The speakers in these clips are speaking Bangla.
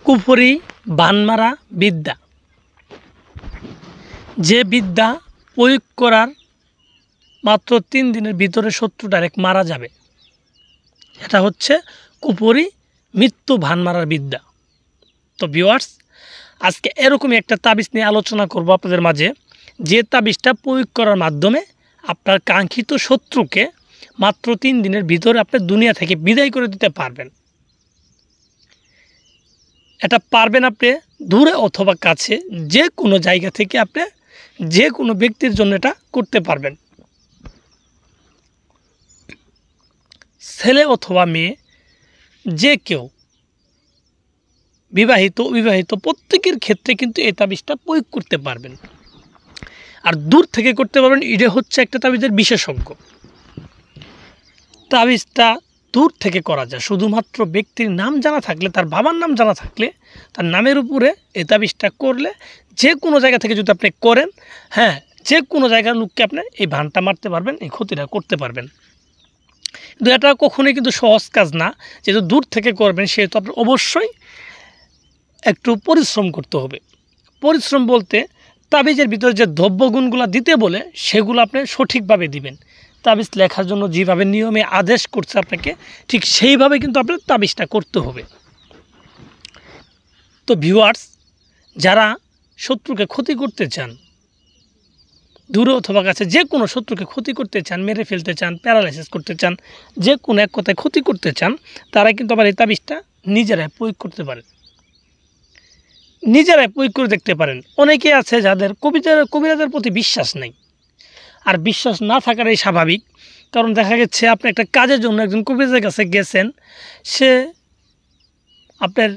কুফরি বানমারা বিদ্যা, যে বিদ্যা প্রয়োগ করার মাত্র 3 দিনের ভিতরে শত্রু ডাইরেক্ট মারা যাবে, এটা হচ্ছে কুফরি মৃত্যু ভানমারার বিদ্যা। তো ভিউয়ার্স, আজকে এরকমই একটা তাবিজ নিয়ে আলোচনা করব আপনাদের মাঝে, যে তাবিজটা প্রয়োগ করার মাধ্যমে আপনার কাঙ্ক্ষিত শত্রুকে মাত্র 3 দিনের ভিতরে আপনি দুনিয়া থেকে বিদায় করে দিতে পারবেন। এটা পারবেন আপনি দূরে অথবা কাছে, যে কোনো জায়গা থেকে আপনি যে কোনো ব্যক্তির জন্য এটা করতে পারবেন। ছেলে অথবা মেয়ে, যে কেউ, বিবাহিত অবিবাহিত প্রত্যেকের ক্ষেত্রে কিন্তু এই তাবিজটা প্রয়োগ করতে পারবেন। আর দূর থেকে করতে পারবেন, এটা হচ্ছে একটা তাবিজের বিশেষজ্ঞ। তাবিজটা দূর থেকে করা যায়, শুধুমাত্র ব্যক্তির নাম জানা থাকলে, তার বাবার নাম জানা থাকলে, তার নামের উপরে এই তাবিজটা করলে, যে কোনো জায়গা থেকে যদি আপনি করেন, হ্যাঁ, যে কোনো জায়গার লোককে আপনি এই ভানটা মারতে পারবেন, এই ক্ষতিটা করতে পারবেন। কিন্তু এটা কখনোই কিন্তু সহজ কাজ না, যেহেতু দূর থেকে করবেন সেহেতু আপনার অবশ্যই একটু পরিশ্রম করতে হবে। পরিশ্রম বলতে তাবিজের ভিতরে যে দ্রব্যগুণগুলো দিতে বলে সেগুলো আপনি সঠিকভাবে দিবেন। তাবিজ লেখার জন্য যেভাবে নিয়মে আদেশ করছে আপনাকে, ঠিক সেইভাবে কিন্তু আপনার তাবিজটা করতে হবে। তো ভিউয়ার্স, যারা শত্রুকে ক্ষতি করতে চান, দূরে অথবা কাছে যে কোনো শত্রুকে ক্ষতি করতে চান, মেরে ফেলতে চান, প্যারালাইসিস করতে চান, যে কোনো এক কথায় ক্ষতি করতে চান, তারা কিন্তু আবার এই তাবিজটা নিজেরাই প্রয়োগ করতে পারেন, নিজেরাই প্রয়োগ করে দেখতে পারেন। অনেকে আছে যাদের কবিরাজের প্রতি বিশ্বাস নেই, আর বিশ্বাস না থাকাটাই স্বাভাবিক। কারণ দেখা গেছে আপনি একটা কাজের জন্য একজন কবিরাজের কাছে গেছেন, সে আপনার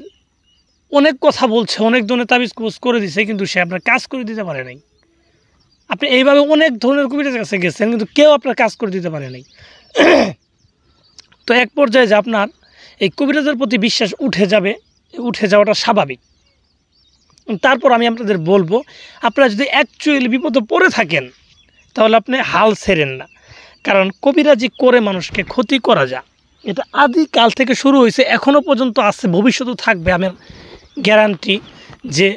অনেক কথা বলছে, অনেক ধরনের তাবিজ করে দিছে, কিন্তু সে আপনার কাজ করে দিতে পারে নাই। আপনি এইভাবে অনেক ধরনের কবিরাজের কাছে গেছেন, কিন্তু কেউ আপনার কাজ করে দিতে পারে নাই। তো এক পর্যায়ে যে আপনার এই কবিরাজের প্রতি বিশ্বাস উঠে যাওয়াটা স্বাভাবিক। তারপর আমি আপনাদের বলবো, আপনারা যদি অ্যাকচুয়ালি বিপদে পড়ে থাকেন, তাহলে আপনি হাল ছেড়েন না। কারণ কবিরাজি করে মানুষকে ক্ষতি করা যায়, এটা আদিকাল থেকে শুরু হয়েছে, এখনও পর্যন্ত আছে, ভবিষ্যতেও থাকবে। আমার গ্যারান্টি যে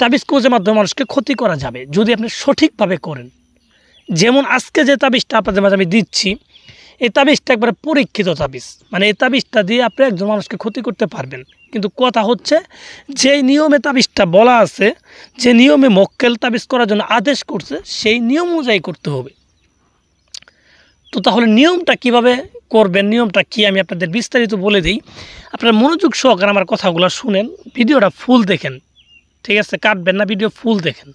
তাবিজ কোজের মাধ্যমে মানুষকে ক্ষতি করা যাবে, যদি আপনি সঠিকভাবে করেন। যেমন আজকে যে তাবিজটা আপনাদের মাঝে আমি দিচ্ছি, এই তাবিজটা একবারে পরীক্ষিত তাবিজ, মানে এই তাবিজটা দিয়ে আপনি একজন মানুষকে ক্ষতি করতে পারবেন। কিন্তু কথা হচ্ছে, যে নিয়মে তাবিজটা বলা আছে, যে নিয়মে মক্কেল তাবিজ করার জন্য আদেশ করছে, সেই নিয়ম অনুযায়ী করতে হবে। তো তাহলে নিয়মটা কিভাবে করবেন, নিয়মটা কি, আমি আপনাদের বিস্তারিত বলে দিই। আপনারা মনোযোগ সহকারে আমার কথাগুলো শুনেন, ভিডিওটা ফুল দেখেন, ঠিক আছে? কাটবেন না, ভিডিও ফুল দেখেন।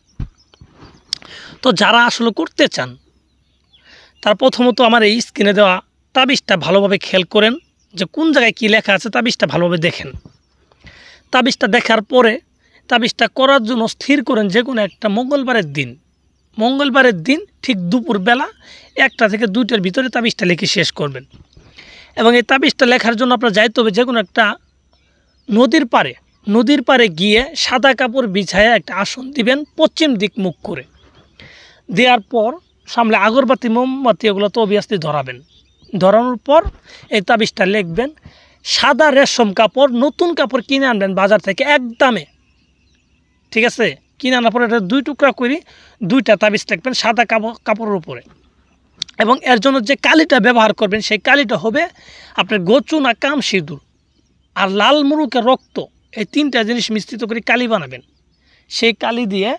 তো যারা আসলে করতে চান, তার প্রথমত আমার এই স্ক্রিনে দেওয়া তাবিজটা ভালোভাবে খেয়াল করেন, যে কোন জায়গায় কী লেখা আছে, তাবিজটা ভালোভাবে দেখেন। তাবিজটা দেখার পরে তাবিজটা করার জন্য স্থির করেন যে কোনো একটা মঙ্গলবারের দিন ঠিক দুপুরবেলা 1টা থেকে 2টার ভিতরে তাবিজটা লিখে শেষ করবেন। এবং এই তাবিজটা লেখার জন্য আপনার যাইতে হবে যে কোনো একটা নদীর পাড়ে গিয়ে সাদা কাপড় বিছায়া একটা আসন দিবেন, পশ্চিম দিক মুখ করে। দেওয়ার পর সামনে আগরবাতি, মোমবাতি এগুলো তো অবভিয়াসলি ধরাবেন। ধরানোর পর এই তাবিজটা লিখবেন। সাদা রেশম কাপড়, নতুন কাপড় কিনে আনবেন বাজার থেকে একদমে, ঠিক আছে? কিনে আনার পরে এটা 2 টুকরা করে 2টা তাবিজ লিখবেন সাদা কাপড়ের উপরে। এবং এর জন্য যে কালিটা ব্যবহার করবেন, সেই কালিটা হবে আপনার গোচুনা কাম সিঁদুর আর লাল মুরুকের রক্ত, এই 3টা জিনিস মিশ্রিত করে কালি বানাবেন। সেই কালি দিয়ে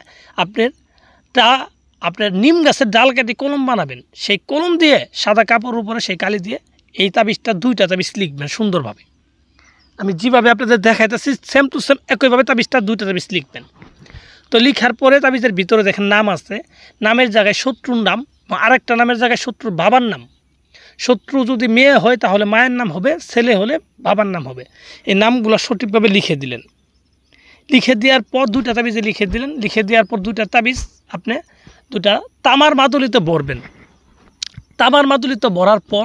আপনার নিম গাছের ডাল কেটে কলম বানাবেন। সেই কলম দিয়ে সাদা কাপড়ের উপরে সেই কালি দিয়ে এই তাবিজটা 2টা তাবিজ লিখবেন সুন্দরভাবে। আমি যেভাবে আপনাদের দেখাইতেছি সেম টু সেম একইভাবে তাবিজটা 2টা তাবিজ লিখবেন। তো লিখার পরে তাবিজের ভিতরে দেখেন নাম আছে, নামের জায়গায় শত্রুর নাম, আরেকটা নামের জায়গায় শত্রুর বাবার নাম। শত্রু যদি মেয়ে হয় তাহলে মায়ের নাম হবে, ছেলে হলে বাবার নাম হবে। এই নামগুলো সঠিকভাবে লিখে দিলেন। লিখে দেওয়ার পর 2টা তাবিজে লিখে দিলেন। লিখে দেওয়ার পর 2টা তাবিজ আপনি 2টা তামার মাদুলিতে ভরবেন। তামার মাদুলিতে ভরার পর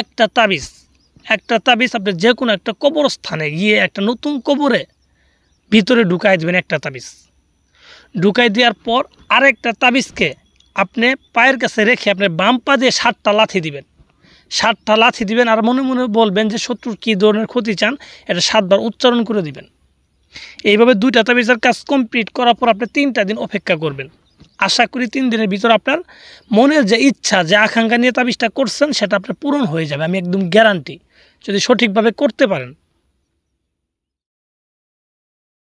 একটা তাবিজ আপনি যে কোনো একটা কবরস্থানে গিয়ে একটা নতুন কবরে ভিতরে ঢুকাই দেবেন। একটা তাবিজ ঢুকাই দেওয়ার পর আরেকটা তাবিজকে আপনি পায়ের কাছে রেখে আপনি বাম পা দিয়ে 7টা লাথি দিবেন। 7টা লাথি দিবেন আর মনে মনে বলবেন যে শত্রুর কী ধরনের ক্ষতি চান, এটা 7বার উচ্চারণ করে দিবেন। এইভাবে 2টা তাবিজের কাজ কমপ্লিট করার পর আপনি 3টা দিন অপেক্ষা করবেন। আশা করি 3 দিনের ভিতর আপনার মনের যে ইচ্ছা, যে আকাঙ্ক্ষা নিয়ে তাবিজটা করছেন সেটা আপনার পূরণ হয়ে যাবে। আমি একদম গ্যারান্টি, যদি সঠিকভাবে করতে পারেন।